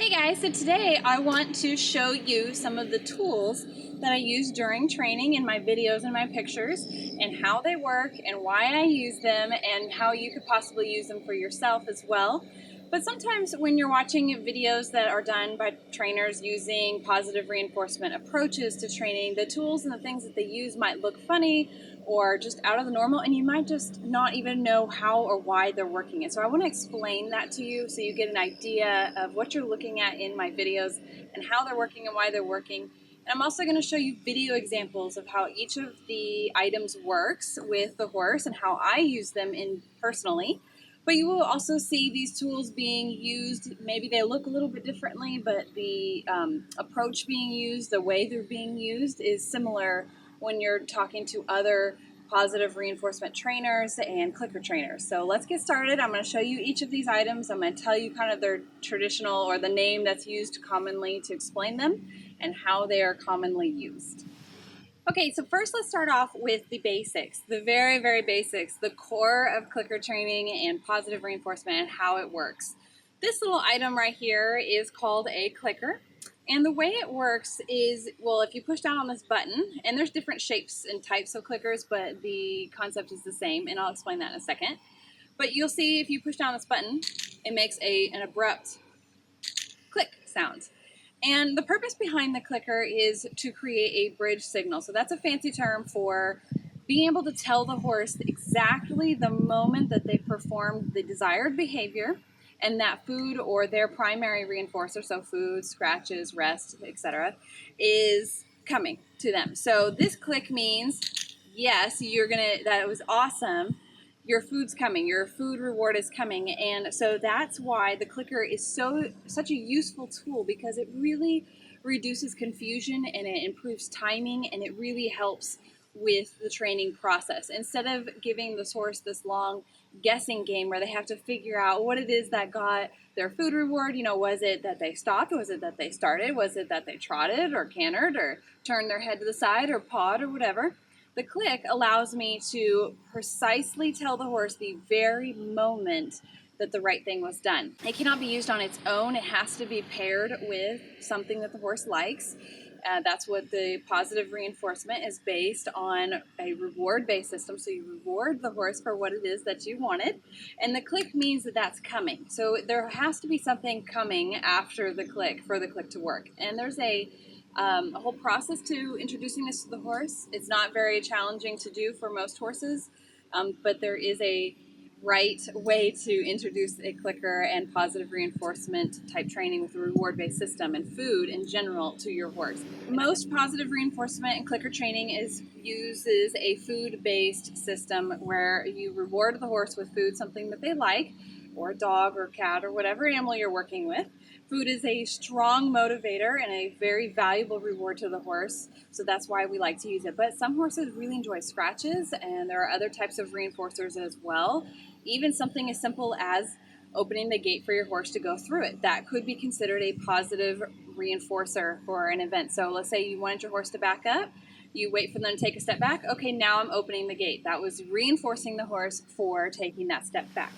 Hey guys, so today I want to show you some of the tools that I use during training in my videos and my pictures, and how they work and why I use them and how you could possibly use them for yourself as well. But sometimes when you're watching videos that are done by trainers using positive reinforcement approaches to training, the tools and the things that they use might look funny or just out of the normal, and you might just not even know how or why they're working. And so I want to explain that to you so you get an idea of what you're looking at in my videos and how they're working and why they're working. And I'm also going to show you video examples of how each of the items works with the horse and how I use them personally. But you will also see these tools being used. Maybe they look a little bit differently, but the approach being used, the way they're being used is similar when you're talking to other positive reinforcement trainers and clicker trainers. So let's get started. I'm going to show you each of these items. I'm going to tell you kind of their traditional or the name that's used commonly to explain them and how they are commonly used. Okay, so first let's start off with the basics, the very, very basics, the core of clicker training and positive reinforcement and how it works. This little item right here is called a clicker. And the way it works is, well, if you push down on this button, and there's different shapes and types of clickers, but the concept is the same, and I'll explain that in a second. But you'll see if you push down this button, it makes an abrupt click sound. And the purpose behind the clicker is to create a bridge signal. So that's a fancy term for being able to tell the horse exactly the moment that they performed the desired behavior and that food or their primary reinforcer, so food, scratches, rest, etc., is coming to them. So this click means, yes, that was awesome. Your food's coming, your food reward is coming. And so that's why the clicker is such a useful tool, because it really reduces confusion and it improves timing, and it really helps with the training process. Instead of giving the horse this long guessing game where they have to figure out what it is that got their food reward, was it that they stopped? Was it that they started? Was it that they trotted or cantered or turned their head to the side or pawed or whatever? The click allows me to precisely tell the horse the very moment that the right thing was done. It cannot be used on its own. It has to be paired with something that the horse likes. That's what the positive reinforcement is based on, a reward-based system. So you reward the horse for what it is that you wanted. And the click means that that's coming. So there has to be something coming after the click for the click to work. And there's a whole process to introducing this to the horse. It's not very challenging to do for most horses, but there is a right way to introduce a clicker and positive reinforcement type training with a reward-based system and food in general to your horse. Most positive reinforcement and clicker training uses a food-based system where you reward the horse with food, something that they like, or a dog or cat or whatever animal you're working with. Food is a strong motivator and a very valuable reward to the horse, so that's why we like to use it. But some horses really enjoy scratches, and there are other types of reinforcers as well. Even something as simple as opening the gate for your horse to go through it. That could be considered a positive reinforcer for an event. So let's say you wanted your horse to back up. You wait for them to take a step back. Okay, now I'm opening the gate. That was reinforcing the horse for taking that step back.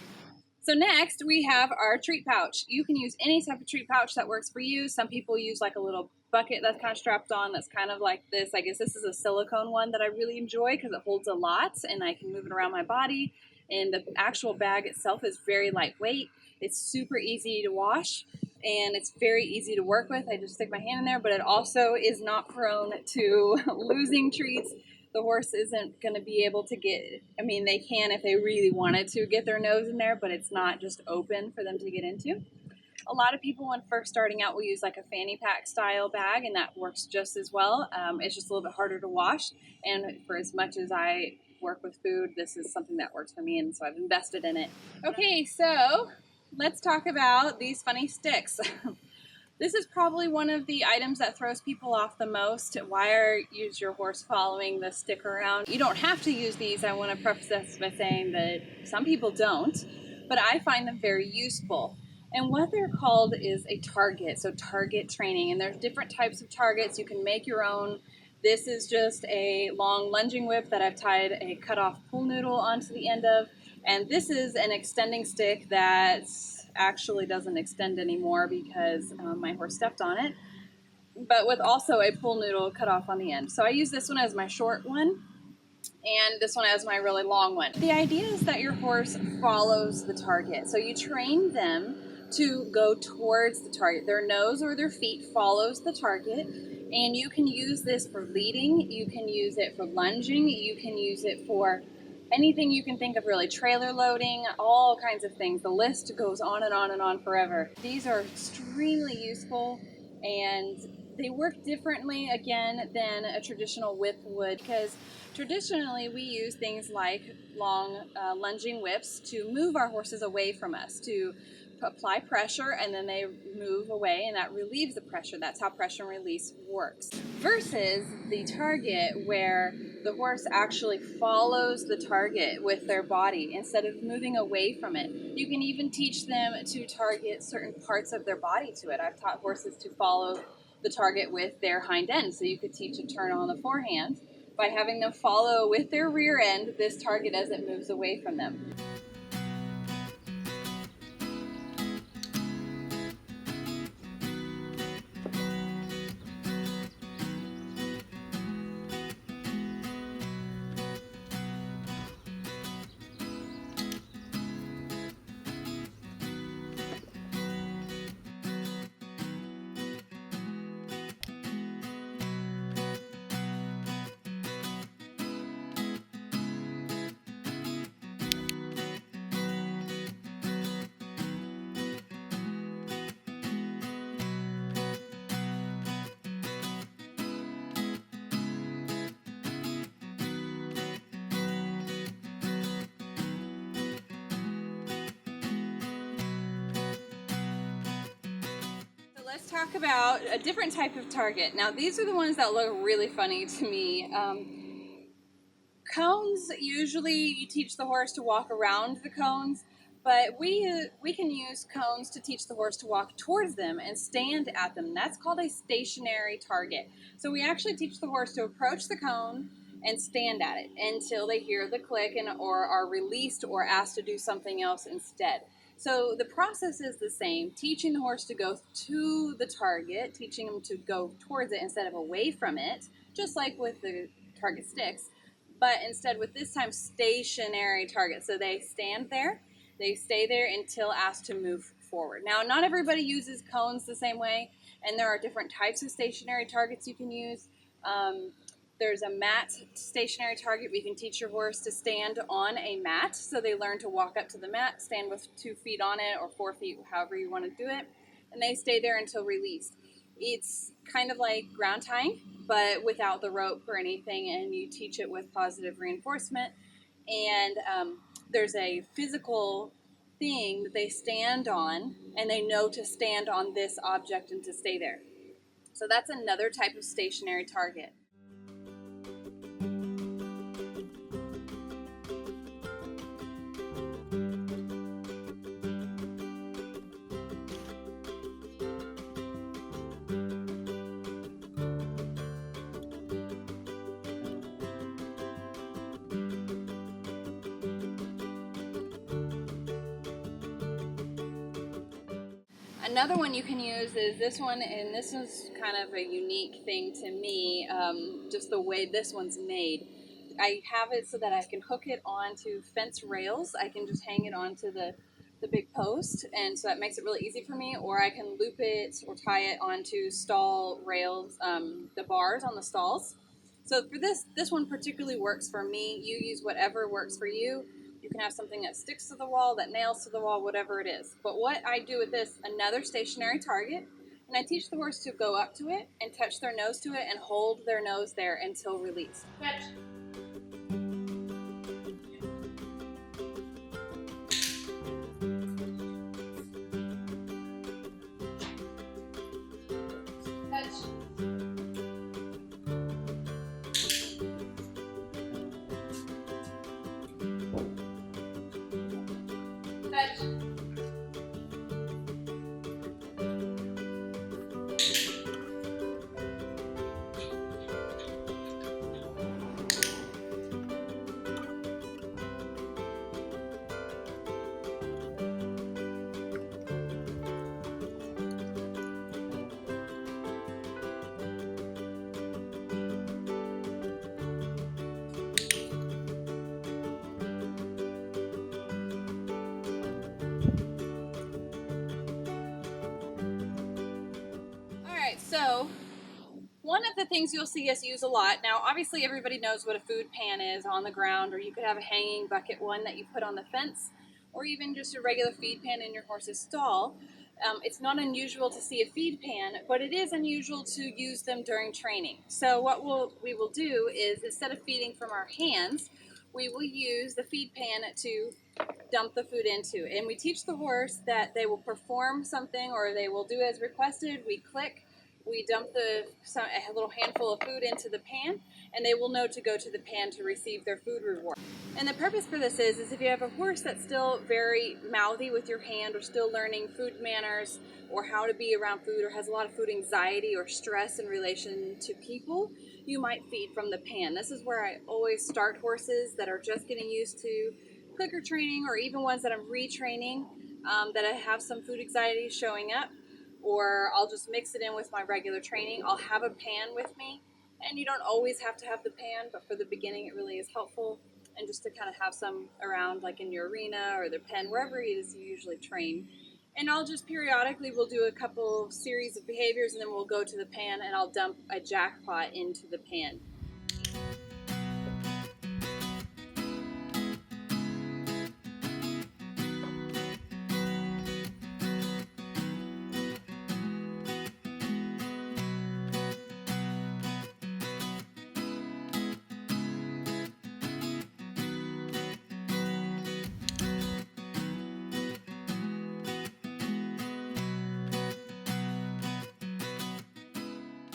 So next we have our treat pouch. You can use any type of treat pouch that works for you. Some people use like a little bucket that's kind of strapped on that's kind of like this. I guess this is a silicone one that I really enjoy because it holds a lot and I can move it around my body. And the actual bag itself is very lightweight. It's super easy to wash and it's very easy to work with. I just stick my hand in there, but it also is not prone to losing treats. The horse isn't going to be able to they can if they really wanted to get their nose in there, but it's not just open for them to get into. A lot of people when first starting out will use like a fanny pack style bag, and that works just as well. It's just a little bit harder to wash, and for as much as I work with food, this is something that works for me, and so I've invested in it. Okay, so let's talk about these funny sticks. This is probably one of the items that throws people off the most. Why is your horse following the stick around? You don't have to use these. I want to preface this by saying that some people don't, but I find them very useful. And what they're called is a target, so target training. And there's different types of targets. You can make your own. This is just a long lunging whip that I've tied a cut-off pool noodle onto the end of. And this is an extending stick that's actually doesn't extend anymore because my horse stepped on it, but with also a pull noodle cut off on the end. So I use this one as my short one, and this one as my really long one. The idea is that your horse follows the target. So you train them to go towards the target. Their nose or their feet follows the target, and you can use this for leading, you can use it for lunging, you can use it for anything you can think of, really. Trailer loading, all kinds of things. The list goes on and on and on forever. These are extremely useful, and they work differently, again, than a traditional whip would, because traditionally we use things like long lunging whips to move our horses away from us, to apply pressure, and then they move away, and that relieves the pressure. That's how pressure and release works. Versus the target, where the horse actually follows the target with their body instead of moving away from it. You can even teach them to target certain parts of their body to it. I've taught horses to follow the target with their hind end, so you could teach a turn on the forehand by having them follow with their rear end this target as it moves away from them. Let's talk about a different type of target. Now, these are the ones that look really funny to me. Cones, usually you teach the horse to walk around the cones, but we can use cones to teach the horse to walk towards them and stand at them. That's called a stationary target. So we actually teach the horse to approach the cone and stand at it until they hear the click or are released or asked to do something else instead. So the process is the same, teaching the horse to go to the target, teaching them to go towards it instead of away from it, just like with the target sticks, but instead with this time stationary target. So they stand there, they stay there until asked to move forward. Now, not everybody uses cones the same way, and there are different types of stationary targets you can use. There's a mat stationary target. We can teach your horse to stand on a mat, so they learn to walk up to the mat, stand with 2 feet on it or 4 feet, however you want to do it, and they stay there until released. It's kind of like ground tying, but without the rope or anything, and you teach it with positive reinforcement. And there's a physical thing that they stand on, and they know to stand on this object and to stay there. So that's another type of stationary target. Another one you can use is this one, and this is kind of a unique thing to me, just the way this one's made. I have it so that I can hook it onto fence rails. I can just hang it onto the big post, and so that makes it really easy for me, or I can loop it or tie it onto stall rails, the bars on the stalls. So for this one particularly works for me. You use whatever works for you. You can have something that sticks to the wall, that nails to the wall, whatever it is. But what I do with this, another stationary target, and I teach the horse to go up to it and touch their nose to it and hold their nose there until released. Catch. So one of the things you'll see us use a lot, now obviously everybody knows what a food pan is on the ground, or you could have a hanging bucket one that you put on the fence, or even just a regular feed pan in your horse's stall. It's not unusual to see a feed pan, but it is unusual to use them during training. So what we will do is, instead of feeding from our hands, we will use the feed pan to dump the food into. And we teach the horse that they will perform something, or they will do as requested. We click, we dump a little handful of food into the pan, and they will know to go to the pan to receive their food reward. And the purpose for this is if you have a horse that's still very mouthy with your hand, or still learning food manners, or how to be around food, or has a lot of food anxiety or stress in relation to people, you might feed from the pan. This is where I always start horses that are just getting used to clicker training, or even ones that I'm retraining that I have some food anxiety showing up, or I'll just mix it in with my regular training. I'll have a pan with me, and you don't always have to have the pan, but for the beginning it really is helpful, and just to kind of have some around, like in your arena or the pen, wherever it is you usually train. And I'll just periodically, we'll do a couple of series of behaviors, and then we'll go to the pan and I'll dump a jackpot into the pan.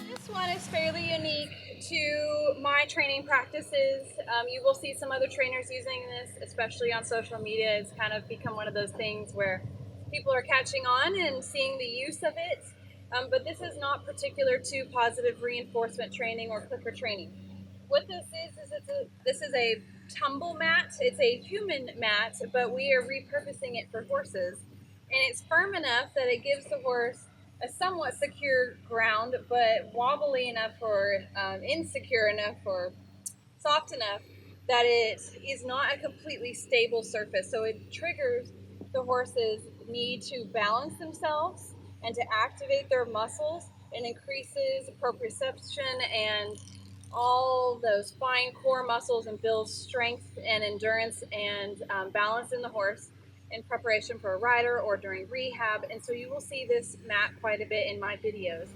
This one is fairly unique to my training practices. You will see some other trainers using this, especially on social media. It's kind of become one of those things where people are catching on and seeing the use of it. But this is not particular to positive reinforcement training or clicker training. What this is this is a tumble mat. It's a human mat, but we are repurposing it for horses. And it's firm enough that it gives the horse a somewhat secure ground, but wobbly enough, or insecure enough, or soft enough that it is not a completely stable surface. So it triggers the horse's need to balance themselves and to activate their muscles, and increases proprioception and all those fine core muscles, and builds strength and endurance and balance in the horse in preparation for a rider or during rehab. And so you will see this mat quite a bit in my videos.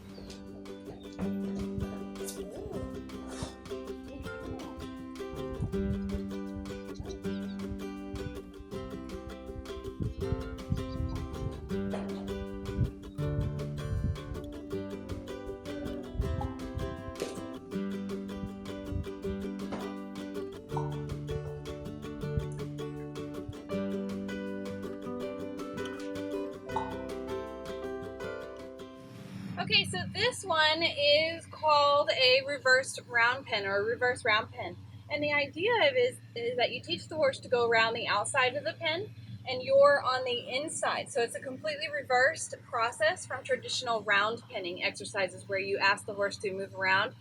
Okay, so this one is called a reversed round pen, or a reverse round pen. And the idea of it is that you teach the horse to go around the outside of the pen, and you're on the inside. So it's a completely reversed process from traditional round penning exercises, where you ask the horse to move around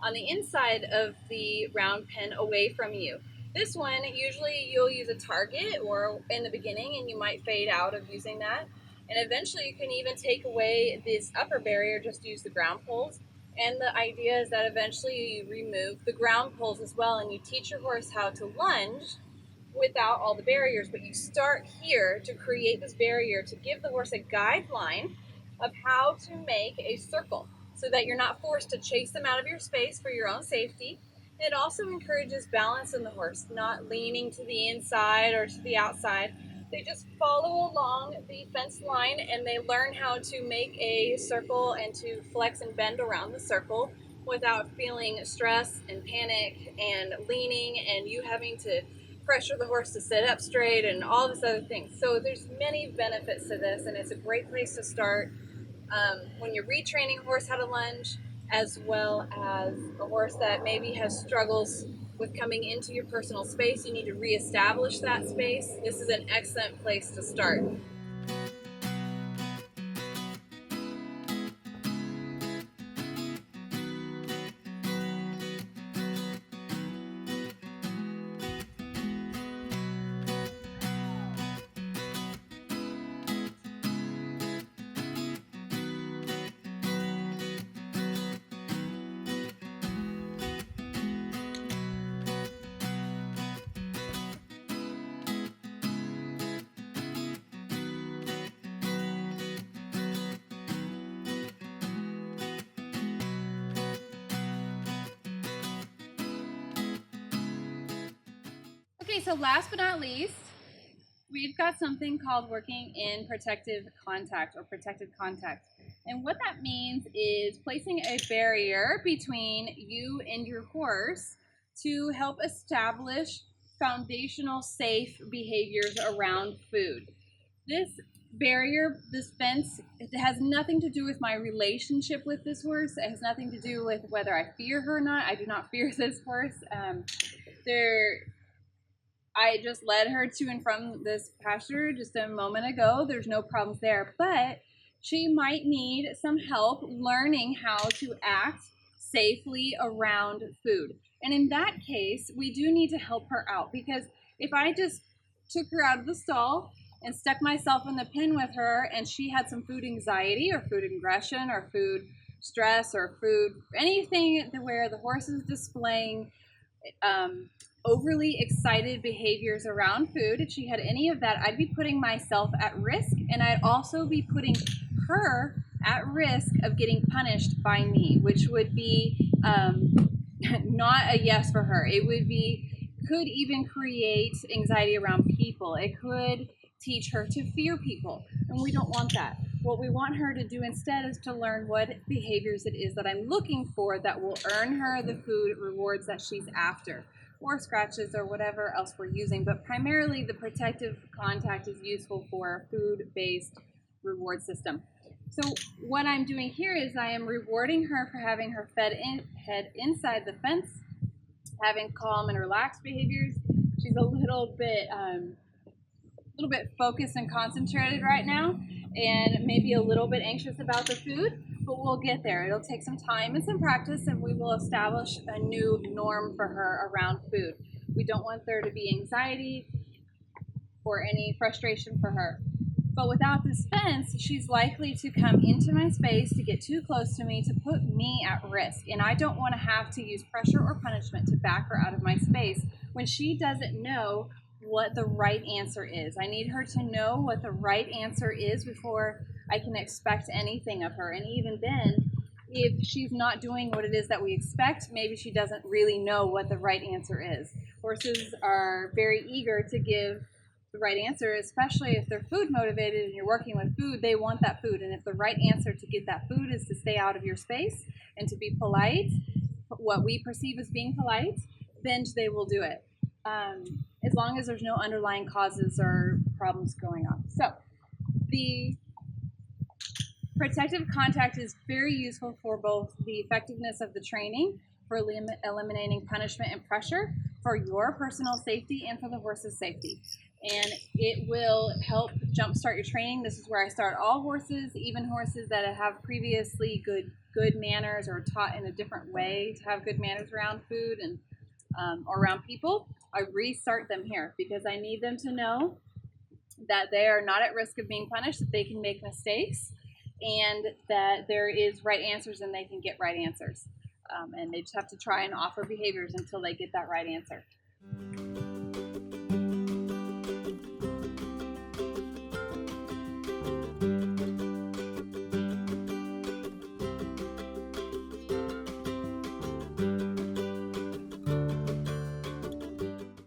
on the inside of the round pen away from you. This one, usually you'll use a target or in the beginning, and you might fade out of using that. And eventually you can even take away this upper barrier, just use the ground poles. And the idea is that eventually you remove the ground poles as well, and you teach your horse how to lunge without all the barriers. But you start here to create this barrier, to give the horse a guideline of how to make a circle, so that you're not forced to chase them out of your space for your own safety. It also encourages balance in the horse, not leaning to the inside or to the outside. They just follow along the fence line, and they learn how to make a circle and to flex and bend around the circle without feeling stress and panic and leaning, and you having to pressure the horse to sit up straight and all this other things. So there's many benefits to this, and it's a great place to start when you're retraining a horse how to lunge, as well as a horse that maybe has struggles with coming into your personal space. You need to reestablish that space. This is an excellent place to start. Okay, so last but not least, we've got something called working in protective contact or protected contact. And what that means is placing a barrier between you and your horse to help establish foundational safe behaviors around food. This barrier, this fence, it has nothing to do with my relationship with this horse. It has nothing to do with whether I fear her or not. I do not fear this horse. I just led her to and from this pasture just a moment ago. There's no problems there, but she might need some help learning how to act safely around food. And in that case, we do need to help her out, because if I just took her out of the stall and stuck myself in the pen with her and she had some food anxiety or food aggression or food stress or food anything where the horse is displaying overly excited behaviors around food, if she had any of that, I'd be putting myself at risk, and I'd also be putting her at risk of getting punished by me, which would be not a yes for her. It could even create anxiety around people. It could teach her to fear people, and we don't want that. What we want her to do instead is to learn what behaviors it is that I'm looking for that will earn her the food rewards that she's after, or scratches or whatever else we're using. But primarily the protective contact is useful for a food-based reward system. So what I'm doing here is I am rewarding her for having her head inside the fence, having calm and relaxed behaviors. She's a little bit focused and concentrated right now, and maybe a little bit anxious about the food, but we'll get there. It'll take some time and some practice, and we will establish a new norm for her around food. We don't want there to be anxiety or any frustration for her. But without this fence, she's likely to come into my space, to get too close to me, to put me at risk. And I don't want to have to use pressure or punishment to back her out of my space when she doesn't know what the right answer is. I need her to know what the right answer is before I can expect anything of her. And even then, if she's not doing what it is that we expect, maybe she doesn't really know what the right answer is. Horses are very eager to give the right answer, especially if they're food motivated and you're working with food. They want that food, and if the right answer to get that food is to stay out of your space and to be polite, what we perceive as being polite, then they will do it, as long as there's no underlying causes or problems going on. So the protective contact is very useful for both the effectiveness of the training, for eliminating punishment and pressure, for your personal safety, and for the horse's safety. And it will help jumpstart your training. This is where I start all horses, even horses that have previously good manners or taught in a different way to have good manners around food and or around people. I restart them here because I need them to know that they are not at risk of being punished, that they can make mistakes, and that there is right answers and they can get right answers. And they just have to try and offer behaviors until they get that right answer.